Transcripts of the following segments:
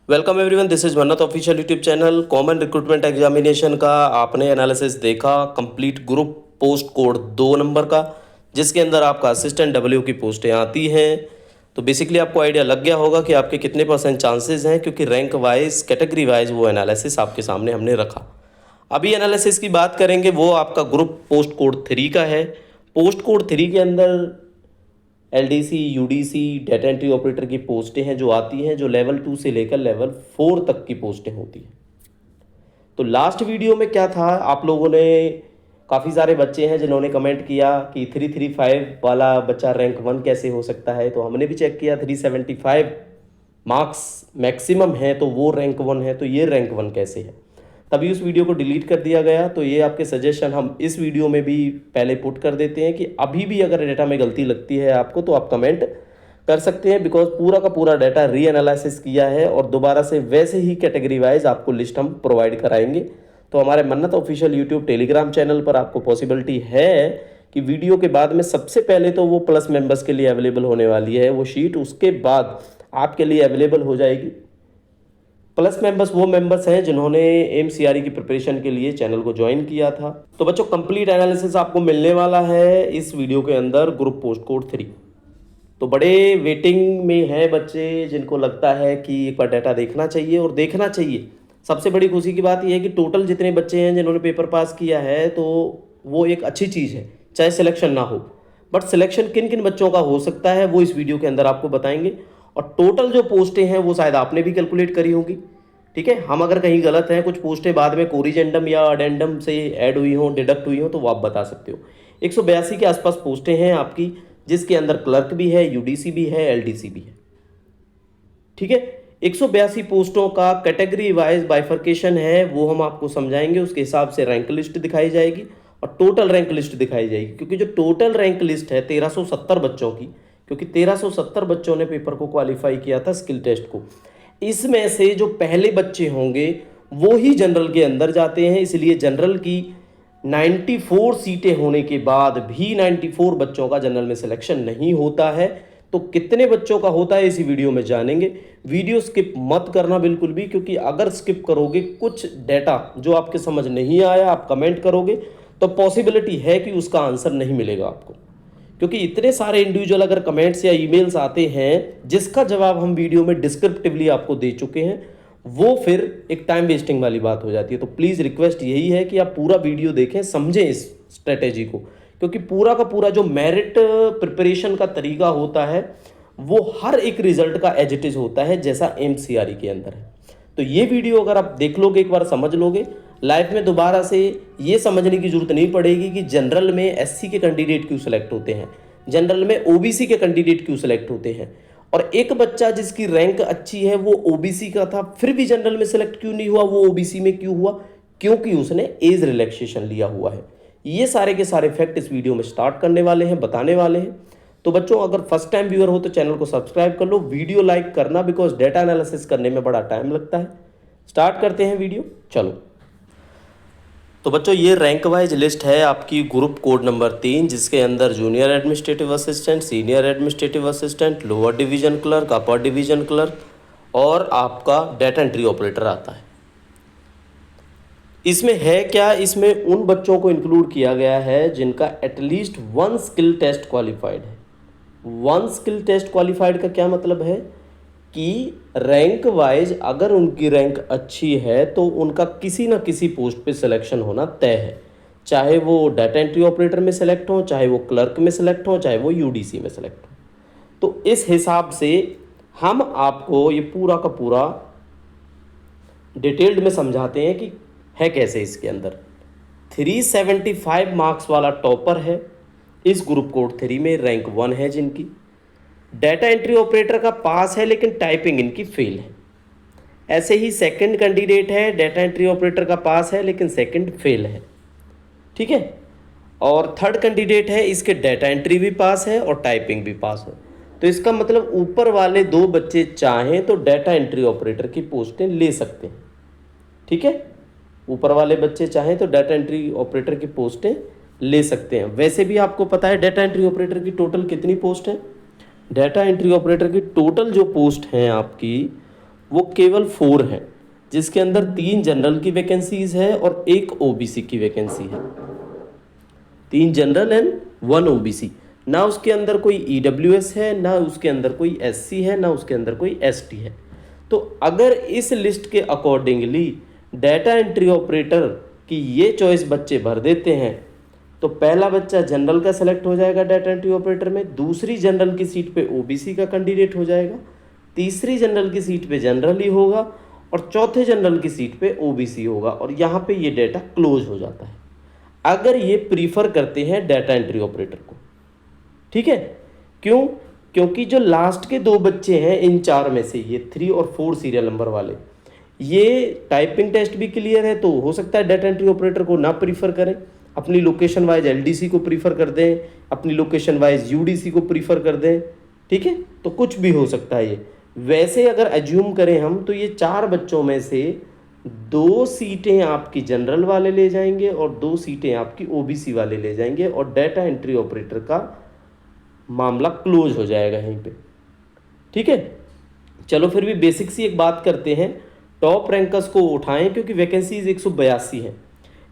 Welcome everyone, this is मन्नत official YouTube channel. Common recruitment examination का आपने analysis देखा, complete group post code 2 number का, जिसके अंदर आपका असिस्टेंट डब्ल्यू की पोस्टें आती हैं। तो बेसिकली आपको आइडिया लग गया होगा कि आपके कितने परसेंट चांसेस हैं, क्योंकि रैंक वाइज कैटेगरी वाइज वो एनालिसिस आपके सामने हमने रखा। अभी एनालिसिस की बात करेंगे, वो आपका ग्रुप पोस्ट कोड 3 का है। पोस्ट कोड 3 के अंदर LDC, UDC, data entry operator की पोस्टें हैं जो आती हैं, जो लेवल 2 से लेकर लेवल 4 तक की पोस्टें होती हैं। तो लास्ट वीडियो में क्या था, आप लोगों ने काफ़ी सारे बच्चे हैं जिन्होंने कमेंट किया कि 335 वाला बच्चा रैंक 1 कैसे हो सकता है। तो हमने भी चेक किया, 375 मार्क्स मैक्सिमम है तो वो रैंक 1 है, तो ये रैंक 1 कैसे है। तभी उस वीडियो को डिलीट कर दिया गया। तो ये आपके सजेशन हम इस वीडियो में भी पहले पुट कर देते हैं कि अभी भी अगर डेटा में गलती लगती है आपको तो आप कमेंट कर सकते हैं, बिकॉज पूरा का पूरा डाटा री एनालिसिस किया है और दोबारा से वैसे ही कैटेगरी वाइज आपको लिस्ट हम प्रोवाइड कराएंगे। तो हमारे मन्नत ऑफिशियल यूट्यूब टेलीग्राम चैनल पर आपको पॉसिबिलिटी है कि वीडियो के बाद में सबसे पहले तो वो प्लस मेंबर्स के लिए अवेलेबल होने वाली है वो शीट, उसके बाद आपके लिए अवेलेबल हो जाएगी। प्लस मेंबर्स वो मेंबर्स हैं जिन्होंने एमसीआरई की प्रिपरेशन के लिए चैनल को ज्वाइन किया था। तो बच्चों, कंप्लीट एनालिसिस आपको मिलने वाला है इस वीडियो के अंदर ग्रुप पोस्ट कोड 3। तो बड़े वेटिंग में हैं बच्चे जिनको लगता है कि एक बार डाटा देखना चाहिए और देखना चाहिए। सबसे बड़ी खुशी की बात यह है कि टोटल जितने बच्चे हैं जिन्होंने पेपर पास किया है तो वो एक अच्छी चीज़ है, चाहे सिलेक्शन ना हो। बट सिलेक्शन किन किन बच्चों का हो सकता है वो इस वीडियो के अंदर आपको बताएंगे। और टोटल जो पोस्टें हैं वो शायद आपने भी कैलकुलेट करी होंगी। ठीक है, हम अगर कहीं गलत हैं, कुछ पोस्टें बाद में कोरिजेंडम या अडेंडम से ऐड हुई हों, डिडक्ट हुई हों, तो वो आप बता सकते हो। 182 के आसपास पोस्टें हैं आपकी, जिसके अंदर क्लर्क भी है, यूडीसी भी है, एलडीसी भी है। ठीक है, 182 पोस्टों का कैटेगरी वाइज बाइफर्केशन है, वो हम आपको समझाएंगे। उसके हिसाब से रैंक लिस्ट दिखाई जाएगी और टोटल रैंक लिस्ट दिखाई जाएगी, क्योंकि जो टोटल रैंक लिस्ट है 1370 बच्चों की, क्योंकि 1370 बच्चों ने पेपर को क्वालिफाई किया था स्किल टेस्ट को, इसमें से जो पहले बच्चे होंगे वो ही जनरल के अंदर जाते हैं। इसलिए जनरल की 94 सीटें होने के बाद भी 94 बच्चों का जनरल में सिलेक्शन नहीं होता है। तो कितने बच्चों का होता है इसी वीडियो में जानेंगे। वीडियो स्किप मत करना बिल्कुल भी, क्योंकि अगर स्किप करोगे, कुछ डेटा जो आपके समझ नहीं आया आप कमेंट करोगे, तो पॉसिबिलिटी है कि उसका आंसर नहीं मिलेगा आपको। क्योंकि इतने सारे इंडिविजुअल अगर कमेंट्स या ईमेल्स आते हैं जिसका जवाब हम वीडियो में डिस्क्रिप्टिवली आपको दे चुके हैं, वो फिर एक टाइम वेस्टिंग वाली बात हो जाती है। तो प्लीज़ रिक्वेस्ट यही है कि आप पूरा वीडियो देखें, समझें इस स्ट्रेटेजी को, क्योंकि पूरा का पूरा जो मेरिट प्रिपरेशन का तरीका होता है वो हर एक रिजल्ट का एज इट इज होता है, जैसा एमसीआरई के अंदर है। तो ये वीडियो अगर आप देख लोगे, एक बार समझ लोगे, लाइफ में दोबारा से ये समझने की जरूरत नहीं पड़ेगी कि जनरल में एससी के कैंडिडेट क्यों सिलेक्ट होते हैं, जनरल में ओबीसी के कैंडिडेट क्यों सिलेक्ट होते हैं। और एक बच्चा जिसकी रैंक अच्छी है वो ओबीसी का था, फिर भी जनरल में सिलेक्ट क्यों नहीं हुआ, वो ओबीसी में क्यों हुआ, क्योंकि उसने एज रिलैक्सेशन लिया हुआ है। ये सारे के सारे फैक्ट इस वीडियो में स्टार्ट करने वाले हैं, बताने वाले हैं। तो बच्चों, अगर फर्स्ट टाइम व्यूअर हो तो चैनल को सब्सक्राइब कर लो, वीडियो लाइक करना, बिकॉज डेटा एनालिसिस करने में बड़ा टाइम लगता है। स्टार्ट करते हैं वीडियो, चलो। तो बच्चों, ये रैंक वाइज लिस्ट है आपकी ग्रुप कोड नंबर 3, जिसके अंदर junior administrative assistant, senior administrative assistant, lower division clerk, upper division clerk और आपका डेटा एंट्री ऑपरेटर आता है। इसमें है क्या, इसमें उन बच्चों को इंक्लूड किया गया है जिनका एटलीस्ट 1 स्किल टेस्ट क्वालिफाइड है। 1 स्किल टेस्ट क्वालिफाइड का क्या मतलब है कि रैंक वाइज अगर उनकी रैंक अच्छी है तो उनका किसी ना किसी पोस्ट पे सिलेक्शन होना तय है, चाहे वो डाटा एंट्री ऑपरेटर में सेलेक्ट हो, चाहे वो क्लर्क में सेलेक्ट हो, चाहे वो यूडीसी में सेलेक्ट हो। तो इस हिसाब से हम आपको ये पूरा का पूरा डिटेल्ड में समझाते हैं कि है कैसे। इसके अंदर 375 मार्क्स वाला टॉपर है इस ग्रुप कोड 3 में, रैंक 1 है जिनकी। डाटा एंट्री ऑपरेटर का पास है लेकिन टाइपिंग इनकी फेल है। ऐसे ही सेकंड कैंडिडेट है, डाटा एंट्री ऑपरेटर का पास है लेकिन सेकंड फेल है। ठीक है, और थर्ड कैंडिडेट है, इसके डाटा एंट्री भी पास है और टाइपिंग भी पास है। तो इसका मतलब ऊपर वाले 2 बच्चे चाहें तो डाटा एंट्री ऑपरेटर की पोस्टें ले सकते हैं। ठीक है, ऊपर वाले बच्चे चाहें तो डाटा एंट्री ऑपरेटर की पोस्टें ले सकते हैं। वैसे भी आपको पता है डाटा एंट्री ऑपरेटर की टोटल कितनी पोस्ट है। डाटा एंट्री ऑपरेटर की टोटल जो पोस्ट हैं आपकी वो केवल 4 हैं, जिसके अंदर 3 जनरल की वैकेंसीज है और 1 ओबीसी की वैकेंसी है। 3 जनरल एंड 1 ओबीसी। ना उसके अंदर कोई ईडब्ल्यूएस है, ना उसके अंदर कोई एससी है, ना उसके अंदर कोई एसटी है। तो अगर इस लिस्ट के अकॉर्डिंगली डाटा एंट्री ऑपरेटर की ये चॉइस बच्चे भर देते हैं तो पहला बच्चा जनरल का सेलेक्ट हो जाएगा डाटा एंट्री ऑपरेटर में, दूसरी जनरल की सीट पे ओबीसी का कैंडिडेट हो जाएगा, तीसरी जनरल की सीट पे जनरल ही होगा और चौथे जनरल की सीट पे ओबीसी होगा और यहाँ पे ये डाटा क्लोज हो जाता है अगर ये प्रीफर करते हैं डाटा एंट्री ऑपरेटर को। ठीक है, क्यों? क्योंकि जो लास्ट के 2 बच्चे हैं इन 4 में से, ये 3 और 4 सीरियल नंबर वाले, ये टाइपिंग टेस्ट भी क्लियर है, तो हो सकता है डाटा एंट्री ऑपरेटर को ना प्रीफर करें, अपनी लोकेशन वाइज एलडीसी को प्रीफर कर दें, अपनी लोकेशन वाइज यूडीसी को प्रीफर कर दें। ठीक है, तो कुछ भी हो सकता है ये। वैसे अगर एज्यूम करें हम तो ये 4 बच्चों में से 2 सीटें आपकी जनरल वाले ले जाएंगे और 2 सीटें आपकी ओबीसी वाले ले जाएंगे और डाटा एंट्री ऑपरेटर का मामला क्लोज हो जाएगा यहीं पे। ठीक है, चलो फिर भी बेसिक सी एक बात करते हैं। टॉप रैंकर्स को उठाएं क्योंकि वैकेंसीज 182 हैं।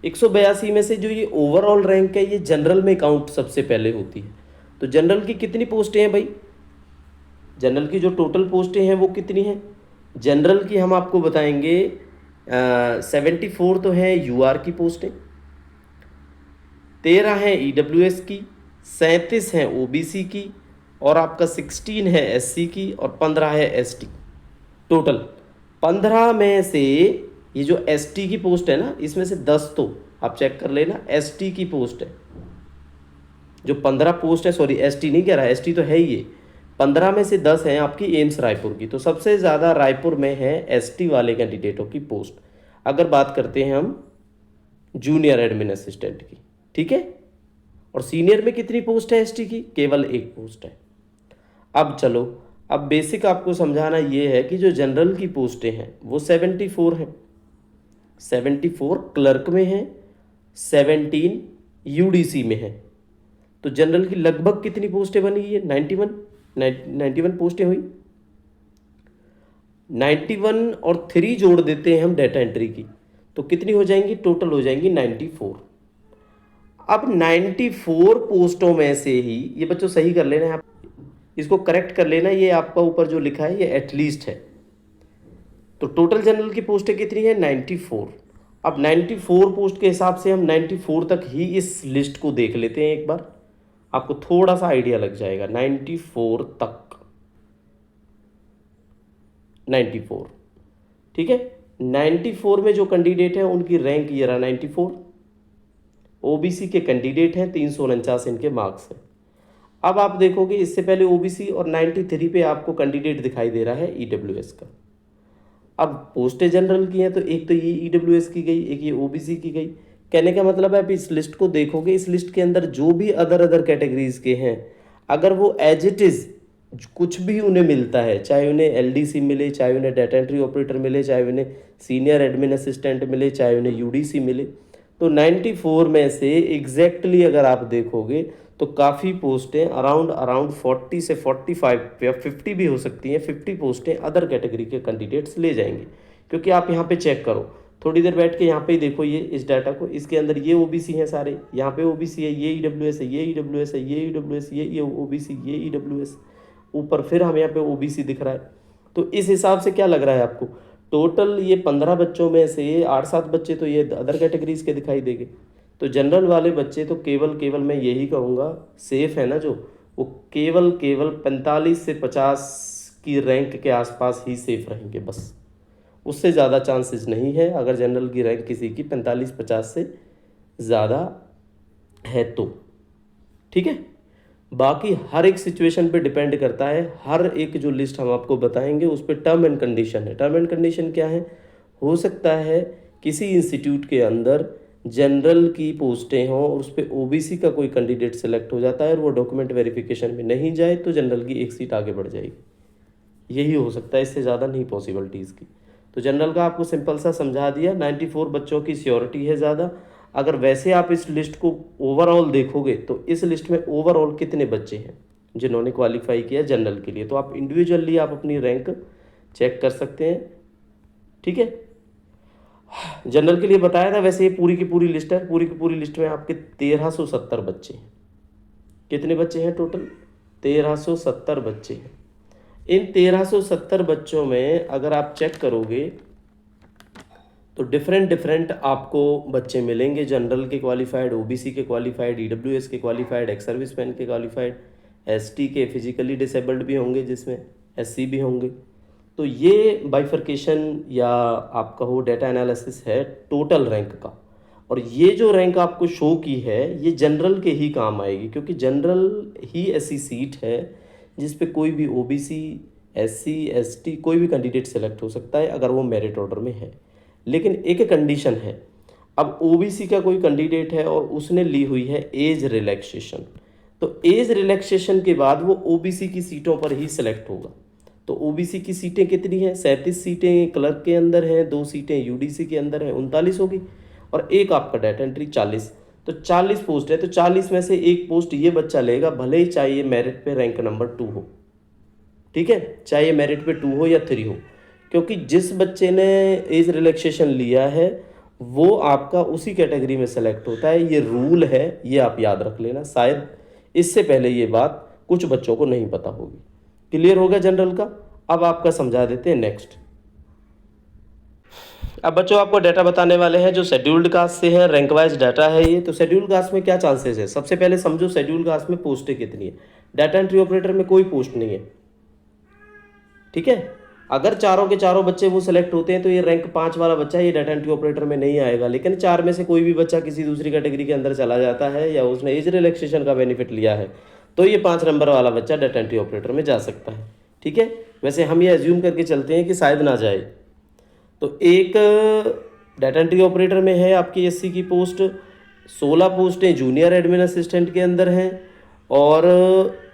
182 में से जो ये ओवरऑल रैंक है ये जनरल में काउंट सबसे पहले होती है। तो जनरल की कितनी पोस्टें हैं भाई? जनरल की जो टोटल पोस्टें हैं वो कितनी हैं? जनरल की हम आपको बताएंगे 74 तो हैं यूआर की पोस्टें, 13 हैं ईडब्ल्यूएस की, 37 हैं ओबीसी की और आपका 16 है एससी की और 15 है एसटी। टोटल 15 में से ये जो एसटी की पोस्ट है ना, इसमें से 10 तो आप चेक कर लेना एसटी की पोस्ट है। जो 15 पोस्ट है, सॉरी एसटी नहीं कह रहा, एसटी तो है ही ये, 15 में से 10 हैं आपकी एम्स रायपुर की। तो सबसे ज़्यादा रायपुर में है एसटी वाले कैंडिडेटों की पोस्ट। अगर बात करते हैं हम जूनियर एडमिन असिस्टेंट की, ठीक है, और सीनियर में कितनी पोस्ट है एसटी की? केवल 1 पोस्ट है। अब चलो, अब बेसिक आपको समझाना ये है कि जो जनरल की पोस्टें हैं वो 74 हैं, 74 क्लर्क में हैं, 17 यूडीसी में हैं। तो जनरल की लगभग कितनी पोस्टें बनी है? 91 पोस्टें हुई। 91 और 3 जोड़ देते हैं हम डाटा एंट्री की तो कितनी हो जाएंगी? टोटल हो जाएंगी 94। अब 94 पोस्टों में से ही, ये बच्चों सही कर लेना, आप इसको करेक्ट कर लेना, ये आपका ऊपर जो लिखा है ये एटलीस्ट है। तो टोटल जनरल की पोस्टें कितनी है? 94। अब 94 पोस्ट के हिसाब से हम 94 तक ही इस लिस्ट को देख लेते हैं एक बार, आपको थोड़ा सा आइडिया लग जाएगा। 94 तक, 94, ठीक है। 94 में जो कैंडिडेट है उनकी रैंक ये रहा 94। ओबीसी के कैंडिडेट हैं 349 इनके मार्क्स हैं। अब आप देखोगे इससे पहले ओबीसी और 93 पे आपको कैंडिडेट दिखाई दे रहा है ईडब्ल्यूएस का। अब पोस्टें जनरल की हैं तो एक तो ये ईडब्ल्यूएस की गई, एक ये ओबीसी की गई। कहने का मतलब है आप इस लिस्ट को देखोगे, इस लिस्ट के अंदर जो भी अदर कैटेगरीज के हैं, अगर वो एज इट इज़ कुछ भी उन्हें मिलता है, चाहे उन्हें एलडीसी मिले, चाहे उन्हें डाटा एंट्री ऑपरेटर मिले, चाहे उन्हें सीनियर एडमिन असिस्टेंट मिले, चाहे उन्हें यूडीसी मिले, तो 94 में से एग्जैक्टली अगर आप देखोगे तो काफ़ी पोस्टें अराउंड 40 से 45 या 50 भी हो सकती हैं, 50 पोस्टें अदर कैटेगरी के कैंडिडेट्स ले जाएंगे। क्योंकि आप यहाँ पे चेक करो, थोड़ी देर बैठ के यहाँ पे ही देखो ये इस डाटा को, इसके अंदर ये ओबीसी हैं सारे, यहाँ पे ओबीसी है, ये ईडब्ल्यूएस है, ये ईडब्ल्यूएस है, ये ईडब्ल्यूएस, ये ओबीसी, ये ईडब्ल्यूएस, ऊपर फिर हमें यहाँ पे ओबीसी दिख रहा है। तो इस हिसाब से क्या लग रहा है आपको? टोटल ये 15 बच्चों में से 8-7 बच्चे तो ये अदर कैटेगरीज के दिखाई देंगे। तो जनरल वाले बच्चे तो केवल मैं यही कहूँगा सेफ है ना, जो वो केवल 45 से 50 की रैंक के आसपास ही सेफ रहेंगे, बस उससे ज़्यादा चांसेस नहीं है अगर जनरल की रैंक किसी की 45-50 से ज़्यादा है तो। ठीक है, बाकी हर एक सिचुएशन पे डिपेंड करता है। हर एक जो लिस्ट हम आपको बताएंगे उस पर टर्म एंड कंडीशन है। टर्म एंड कंडीशन क्या है? हो सकता है किसी इंस्टीट्यूट के अंदर जनरल की पोस्टें हों और उस पर ओबीसी का कोई कैंडिडेट सेलेक्ट हो जाता है और वो डॉक्यूमेंट वेरिफिकेशन में नहीं जाए तो जनरल की एक सीट आगे बढ़ जाएगी, यही हो सकता है, इससे ज़्यादा नहीं पॉसिबिलिटीज़ की। तो जनरल का आपको सिंपल सा समझा दिया। 94 बच्चों की श्योरिटी है ज़्यादा। अगर वैसे आप इस लिस्ट को ओवरऑल देखोगे तो इस लिस्ट में ओवरऑल कितने बच्चे हैं जिन्होंने क्वालिफाई किया जनरल के लिए, तो आप इंडिविजुअली आप अपनी रैंक चेक कर सकते हैं। ठीक है, जनरल के लिए बताया था, वैसे ये पूरी की पूरी लिस्ट है। पूरी की पूरी लिस्ट में आपके 1370 बच्चे हैं। कितने बच्चे हैं टोटल? 1370 बच्चे हैं। इन 1370 बच्चों में अगर आप चेक करोगे तो डिफरेंट आपको बच्चे मिलेंगे। जनरल के क्वालिफाइड, ओबीसी के क्वालिफाइड, ईडब्ल्यूएस के क्वालिफाइड, एक्स सर्विसमैन के क्वालिफाइड, एसटी के, फिजिकली डिसेबल्ड भी होंगे जिसमें, एससी भी होंगे। तो ये बाइफर्केशन या आप कहो डेटा एनालिसिस है टोटल रैंक का। और ये जो रैंक आपको शो की है ये जनरल के ही काम आएगी, क्योंकि जनरल ही ऐसी सीट है जिस पे कोई भी ओबीसी, एससी, एसटी कोई भी कैंडिडेट सेलेक्ट हो सकता है अगर वो मेरिट ऑर्डर में है। लेकिन एक कंडीशन है, अब ओबीसी का कोई कैंडिडेट है और उसने ली हुई है एज रिलैक्सेशन, तो एज रिलैक्सेशन के बाद वो ओबीसी की सीटों पर ही सिलेक्ट होगा। तो ओबीसी की सीटें कितनी हैं? 37 सीटें क्लर्क के अंदर हैं, 2 सीटें यूडीसी के अंदर हैं, 39 होगी, और एक आपका डाटा एंट्री 40। तो 40 पोस्ट है, तो 40 में से एक पोस्ट ये बच्चा लेगा, भले ही चाहिए मेरिट पे रैंक नंबर 2 हो। ठीक है, चाहे मेरिट पे 2 हो या 3 हो, क्योंकि जिस बच्चे ने एज रिलैक्सेशन लिया है वो आपका उसी कैटेगरी में सेलेक्ट होता है। ये रूल है, ये आप याद रख लेना। शायद इससे पहले ये बात कुछ बच्चों को नहीं पता होगी। क्लियर होगा जनरल का? अब आपका समझा देते हैं नेक्स्ट। अब बच्चों आपको डाटा बताने वाले हैं जो शेड्यूल्ड कास्ट से है, रैंक वाइज डाटा है ये। तो शेड्यूल्ड कास्ट में क्या चांसेस है? सबसे पहले समझो शेड्यूल्ड कास्ट में पोस्टें कितनी है। डाटा एंट्री ऑपरेटर में कोई पोस्ट नहीं है। ठीक है, अगर चारों के चारों बच्चे वो सिलेक्ट होते हैं तो ये रैंक 5 वाला बच्चा ये डाटा एंट्री ऑपरेटर में नहीं आएगा। लेकिन 4 में से कोई भी बच्चा किसी दूसरी कैटेगरी के अंदर चला जाता है या उसने एज रिलैक्सेशन का बेनिफिट लिया है तो ये 5 नंबर वाला बच्चा डाटा एंट्री ऑपरेटर में जा सकता है। ठीक है, वैसे हम ये एज्यूम करके चलते हैं कि शायद ना जाए। तो एक डाटा एंट्री ऑपरेटर में है आपकी एससी की पोस्ट, 16 पोस्टें जूनियर एडमिन असिस्टेंट के अंदर हैं और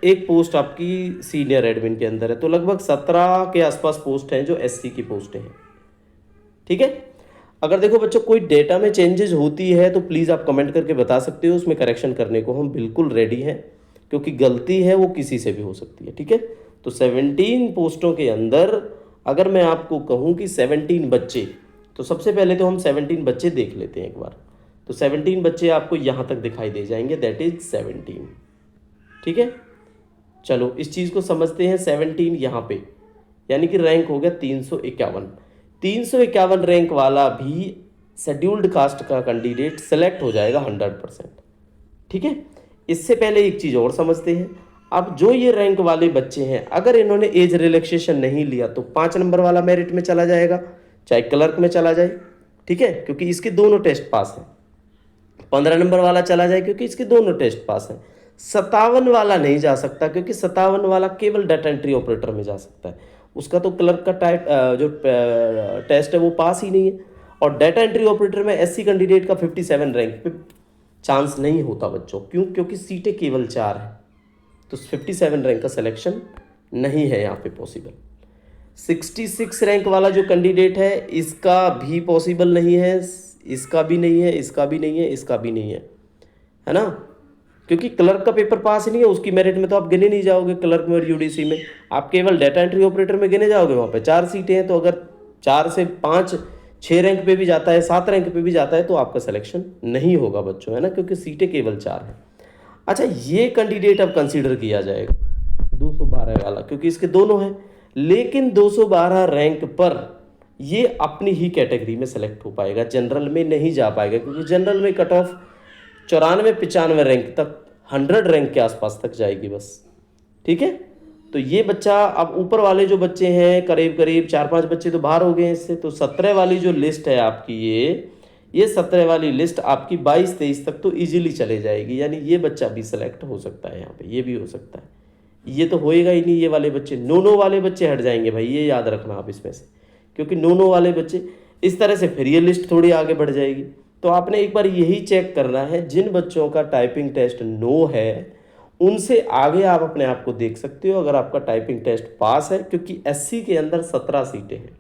एक पोस्ट आपकी सीनियर एडमिन के अंदर है। तो लगभग 17 के आसपास पोस्ट हैं जो एससी की पोस्टें हैं। ठीक है, अगर देखो बच्चों कोई डेटा में चेंजेस होती है तो प्लीज़ आप कमेंट करके बता सकते हो, उसमें करेक्शन करने को हम बिल्कुल रेडी हैं, क्योंकि गलती है वो किसी से भी हो सकती है। ठीक है, तो 17 पोस्टों के अंदर अगर मैं आपको कहूँ कि 17 बच्चे, तो सबसे पहले तो हम 17 बच्चे देख लेते हैं एक बार। तो 17 बच्चे आपको यहाँ तक दिखाई दे जाएंगे, दैट इज 17। ठीक है, चलो इस चीज़ को समझते हैं। 17 यहाँ पे यानी कि रैंक हो गया 351। 351 रैंक वाला भी शेड्यूल्ड कास्ट का कैंडिडेट सेलेक्ट हो जाएगा 100%। ठीक है, इससे पहले एक चीज़ और समझते हैं। अब जो ये रैंक वाले बच्चे हैं अगर इन्होंने एज रिलैक्सेशन नहीं लिया तो 5 नंबर वाला मेरिट में चला जाएगा, चाहे क्लर्क में चला जाए। ठीक है, क्योंकि इसके दोनों टेस्ट पास हैं। 15 नंबर वाला चला जाए क्योंकि इसके दोनों टेस्ट पास हैं। 57 वाला नहीं जा सकता क्योंकि 57 वाला केवल डाटा एंट्री ऑपरेटर में जा सकता है, उसका तो क्लर्क का टाइप जो टेस्ट है वो पास ही नहीं है। और डाटा एंट्री ऑपरेटर में एससी कैंडिडेट का 57 रैंक पे चांस नहीं होता बच्चों। क्यों? क्योंकि सीटें केवल 4 हैं, तो 57 रैंक का सिलेक्शन नहीं है यहाँ पे पॉसिबल। 66 रैंक वाला जो कैंडिडेट है इसका भी पॉसिबल नहीं है, इसका भी नहीं है, इसका भी नहीं है, इसका भी नहीं है ना, क्योंकि क्लर्क का पेपर पास ही नहीं है, उसकी मेरिट में तो आप गिने नहीं जाओगे। क्लर्क में और यूडीसी में आप केवल डाटा एंट्री ऑपरेटर में गिने जाओगे, वहाँ पे 4 सीटें हैं। तो अगर 4 से 5 6 रैंक पे भी जाता है, 7 रैंक पे भी जाता है तो आपका सिलेक्शन नहीं होगा बच्चों, है ना, क्योंकि सीटें केवल 4 हैं। अच्छा, ये कैंडिडेट अब कंसीडर किया जाएगा 212 वाला, क्योंकि इसके दोनों हैं। लेकिन 212 रैंक पर ये अपनी ही कैटेगरी में सेलेक्ट हो पाएगा, जनरल में नहीं जा पाएगा, क्योंकि जनरल में कट ऑफ 94-95 रैंक तक, 100 रैंक के आसपास तक जाएगी बस। ठीक है, तो ये बच्चा, अब ऊपर वाले जो बच्चे हैं करीब करीब 4-5 बच्चे तो बाहर हो गए हैं इससे। तो 17 वाली जो लिस्ट है आपकी, ये 17 वाली लिस्ट आपकी 22-23 तक तो इजीली चले जाएगी, यानी ये बच्चा भी सेलेक्ट हो सकता है यहाँ पे, ये भी हो सकता है। ये तो होएगा ही नहीं, ये वाले बच्चे, नो वाले बच्चे हट जाएंगे भाई, ये याद रखना आप इसमें से, क्योंकि नो वाले बच्चे इस तरह से फिर ये लिस्ट थोड़ी आगे बढ़ जाएगी। तो आपने एक बार यही चेक करना है, जिन बच्चों का टाइपिंग टेस्ट नो है उनसे आगे आप अपने आप को देख सकते हो अगर आपका टाइपिंग टेस्ट पास है, क्योंकि एससी के अंदर 17 सीटें हैं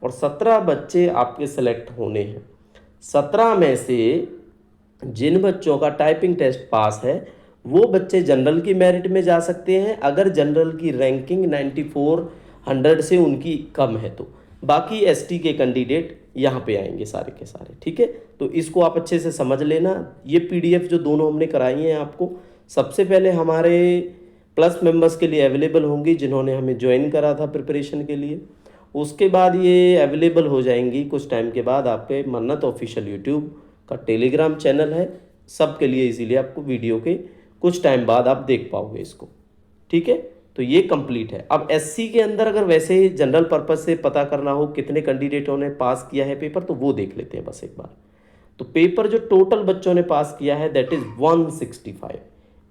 और 17 बच्चे आपके सेलेक्ट होने हैं। 17 में से जिन बच्चों का टाइपिंग टेस्ट पास है वो बच्चे जनरल की मेरिट में जा सकते हैं। अगर जनरल की रैंकिंग 100 से उनकी कम है तो। बाकी एसटी के कैंडिडेट यहाँ पे आएंगे सारे के सारे, ठीक है। तो इसको आप अच्छे से समझ लेना। ये पीडीएफ जो दोनों हमने कराई हैं आपको, सबसे पहले हमारे प्लस मेंबर्स के लिए अवेलेबल होंगी जिन्होंने हमें ज्वाइन करा था प्रिपरेशन के लिए। उसके बाद ये अवेलेबल हो जाएंगी कुछ टाइम के बाद आपके मन्नत ऑफिशियल यूट्यूब का टेलीग्राम चैनल है सबके लिए, इसीलिए आपको वीडियो के कुछ टाइम बाद आप देख पाओगे इसको, ठीक है। तो ये कंप्लीट है। अब एससी के अंदर अगर वैसे ही जनरल पर्पस से पता करना हो कितने कैंडिडेटों ने पास किया है पेपर, तो वो देख लेते हैं बस एक बार। तो पेपर जो टोटल बच्चों ने पास किया है दैट इज 165,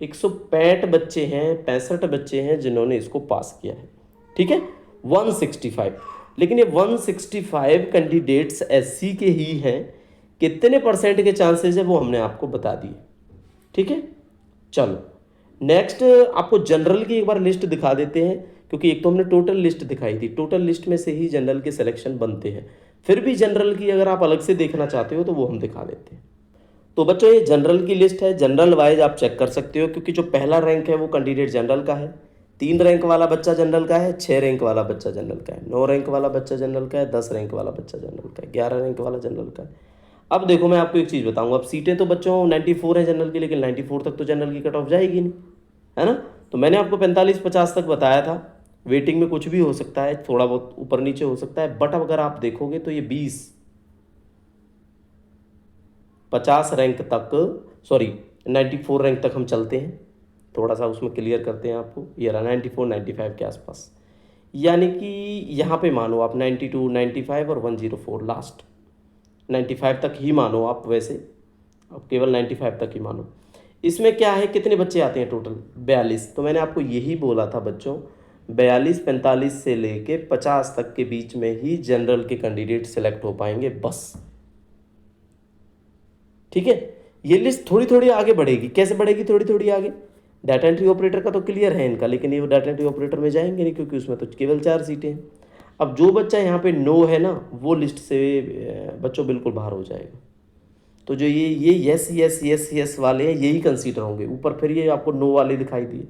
165 बच्चे हैं, 65 बच्चे हैं जिन्होंने इसको पास किया है, ठीक है, 165। लेकिन ये 165 कैंडिडेट्स एससी के ही हैं, कितने परसेंट के चांसेस है वो हमने आपको बता दिए, ठीक है। चलो नेक्स्ट आपको जनरल की एक बार लिस्ट दिखा देते हैं, क्योंकि एक तो हमने टोटल लिस्ट दिखाई थी, टोटल लिस्ट में से ही जनरल के सिलेक्शन बनते हैं। फिर भी जनरल की अगर आप अलग से देखना चाहते हो तो वो हम दिखा देते हैं। तो बच्चों ये जनरल की लिस्ट है, जनरल वाइज आप चेक कर सकते हो, क्योंकि जो पहला रैंक है वो कैंडिडेट जनरल का है, 3 रैंक वाला बच्चा जनरल का है, 6 रैंक वाला बच्चा जनरल का है, 9 रैंक वाला बच्चा जनरल का है, 10 रैंक वाला बच्चा जनरल का है, 11 रैंक वाला जनरल का है। अब देखो मैं आपको एक चीज़ बताऊंगा, अब सीटें तो बच्चों 94 है जनरल की, लेकिन 94 तक तो जनरल की कट ऑफ जाएगी नहीं, है ना। तो मैंने आपको 45-50 तक बताया था, वेटिंग में कुछ भी हो सकता है, थोड़ा बहुत ऊपर नीचे हो सकता है, बट अगर आप देखोगे तो ये 50 रैंक तक, सॉरी 94 रैंक तक हम चलते हैं। थोड़ा सा उसमें क्लियर करते हैं आपको, ये रहा 94-95 के आसपास, यानी कि यहाँ पे मानो आप 92, 95 और 104 लास्ट 95 तक ही मानो आप, वैसे अब केवल 95 तक ही मानो। इसमें क्या है, कितने बच्चे आते हैं टोटल, 42। तो मैंने आपको यही बोला था बच्चों, 42-45 से लेके 50 तक के बीच में ही जनरल के कैंडिडेट सिलेक्ट हो पाएंगे बस, ठीक है। ये लिस्ट थोड़ी थोड़ी आगे बढ़ेगी, कैसे बढ़ेगी थोड़ी थोड़ी आगे, डाटा एंट्री ऑपरेटर का तो क्लियर है इनका, लेकिन ये डाटा एंट्री ऑपरेटर में जाएंगे नहीं क्योंकि उसमें तो केवल 4 सीटें हैं। अब जो बच्चा यहाँ पे नो है ना, वो लिस्ट से बच्चों बिल्कुल बाहर हो जाएगा। तो जो ये यस यस यस यस वाले हैं यही कंसीडर होंगे। ऊपर फिर ये आपको नो वाले दिखाई दिए,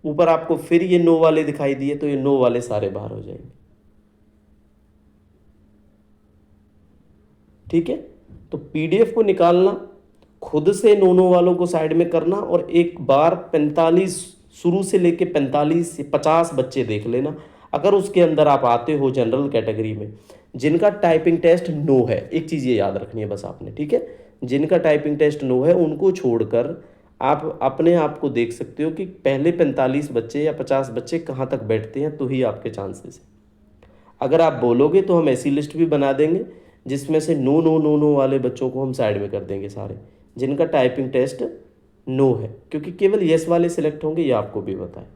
ऊपर आपको फिर ये नो वाले दिखाई दिए, तो ये नो वाले सारे बाहर हो जाएंगे, ठीक है। तो पीडीएफ को निकालना, खुद से नो वालों को साइड में करना, और एक बार 45 शुरू से लेके 45 से 50 बच्चे देख लेना। अगर उसके अंदर आप आते हो जनरल कैटेगरी में जिनका टाइपिंग टेस्ट नो है, एक चीज़ ये याद रखनी है बस आपने, ठीक है, जिनका टाइपिंग टेस्ट नो है उनको छोड़कर आप अपने आप को देख सकते हो कि पहले 45 बच्चे या 50 बच्चे कहाँ तक बैठते हैं, तो ही आपके चांसेस है। अगर आप बोलोगे तो हम ऐसी लिस्ट भी बना देंगे जिसमें से नो नो नो नो वाले बच्चों को हम साइड में कर देंगे सारे, जिनका टाइपिंग टेस्ट नो है, क्योंकि केवल यस वाले सिलेक्ट होंगे, ये आपको भी बताएं,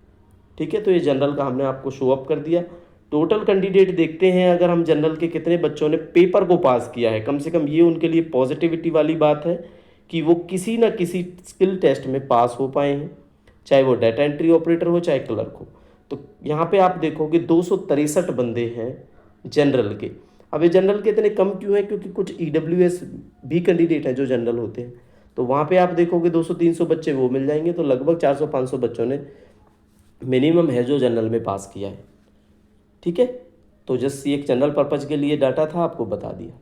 ठीक है। तो ये जनरल का हमने आपको शो अप कर दिया। टोटल कैंडिडेट देखते हैं अगर हम जनरल के कितने बच्चों ने पेपर को पास किया है, कम से कम ये उनके लिए पॉजिटिविटी वाली बात है कि वो किसी ना किसी स्किल टेस्ट में पास हो पाए हैं, चाहे वो डाटा एंट्री ऑपरेटर हो चाहे क्लर्क हो। तो यहाँ पे आप देखोगे 263 बंदे हैं जनरल के। अब ये जनरल के इतने कम क्यों हैं, क्योंकि कुछ EWS भी कैंडिडेट हैं जो जनरल होते हैं, तो वहाँ पे आप देखोगे 200-300 बच्चे वो मिल जाएंगे, तो लगभग 400-500 बच्चों ने मिनिमम है जो जनरल में पास किया है, ठीक है। तो जस्ट एक जनरल पर्पज के लिए डाटा था, आपको बता दिया।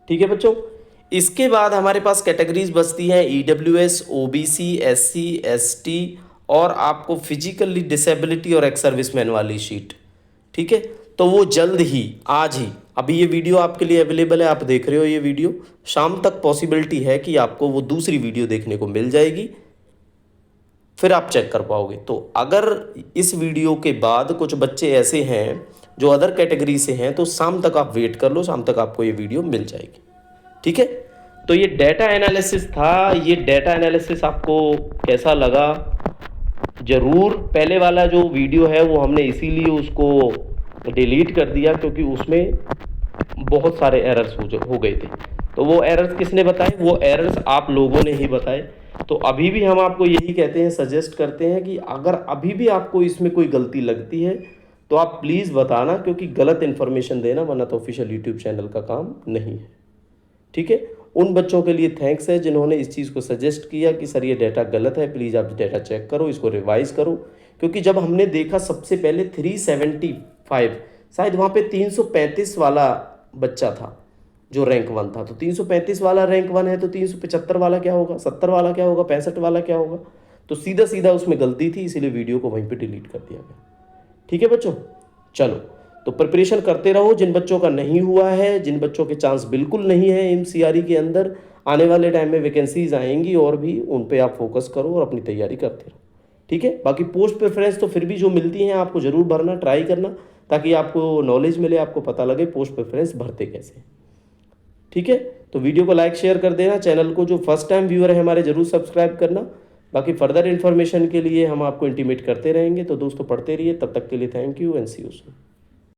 ठीक है बच्चों, इसके बाद हमारे पास कैटेगरीज बचती हैं EWS, OBC, SC, ST और आपको फिजिकली डिसेबिलिटी और एक्स सर्विसमैन वाली शीट, ठीक है। तो वो जल्द ही, आज ही, अभी ये वीडियो आपके लिए अवेलेबल है, आप देख रहे हो ये वीडियो, शाम तक पॉसिबिलिटी है कि आपको वो दूसरी वीडियो देखने को मिल जाएगी, फिर आप चेक कर पाओगे। तो अगर इस वीडियो के बाद कुछ बच्चे ऐसे हैं जो अदर कैटेगरी से हैं, तो शाम तक आप वेट कर लो, शाम तक आपको ये वीडियो मिल जाएगी, ठीक है। तो ये डेटा एनालिसिस था। ये डेटा एनालिसिस आपको कैसा लगा ज़रूर, पहले वाला जो वीडियो है वो हमने इसीलिए उसको डिलीट कर दिया क्योंकि उसमें बहुत सारे एरर्स हो गए थे। तो वो एरर्स किसने बताए, वो एरर्स आप लोगों ने ही बताए। तो अभी भी हम आपको यही कहते हैं, सजेस्ट करते हैं कि अगर अभी भी आपको इसमें कोई गलती लगती है तो आप प्लीज़ बताना, क्योंकि गलत इन्फॉर्मेशन देना वरना तो ऑफिशियल यूट्यूब चैनल का काम नहीं है। ठीक है। उन बच्चों के लिए थैंक्स है जिन्होंने इस चीज़ को सजेस्ट किया कि सर ये डाटा गलत है, प्लीज़ आप डाटा चेक करो, इसको रिवाइज़ करो। क्योंकि जब हमने देखा सबसे पहले 375, शायद वहाँ पे 335 वाला बच्चा था जो रैंक 1 था। तो 335 वाला रैंक 1 है तो 375 वाला क्या होगा, 70 वाला क्या होगा, 65 वाला क्या होगा। तो सीधा सीधा उसमें गलती थी, इसीलिए वीडियो को वहीं पे डिलीट कर दिया गया। ठीक है बच्चों, चलो तो प्रिपरेशन करते रहो। जिन बच्चों का नहीं हुआ है, जिन बच्चों के चांस बिल्कुल नहीं है MCRE के अंदर, आने वाले टाइम में वैकेंसीज आएंगी और भी उन पे आप फोकस करो और अपनी तैयारी करते रहो। ठीक है, बाकी पोस्ट प्रेफरेंस तो फिर भी जो मिलती हैं आपको ज़रूर भरना, ट्राई करना, ताकि आपको नॉलेज मिले, आपको पता लगे पोस्ट प्रेफरेंस भरते कैसे। ठीक है, तो वीडियो को लाइक शेयर कर देना, चैनल को जो फर्स्ट टाइम व्यूअर है हमारे ज़रूर सब्सक्राइब करना। बाकी फर्दर इन्फॉर्मेशन के लिए हम आपको इंटीमेट करते रहेंगे। तो दोस्तों पढ़ते रहिए, तब तक के लिए thank you and see you soon.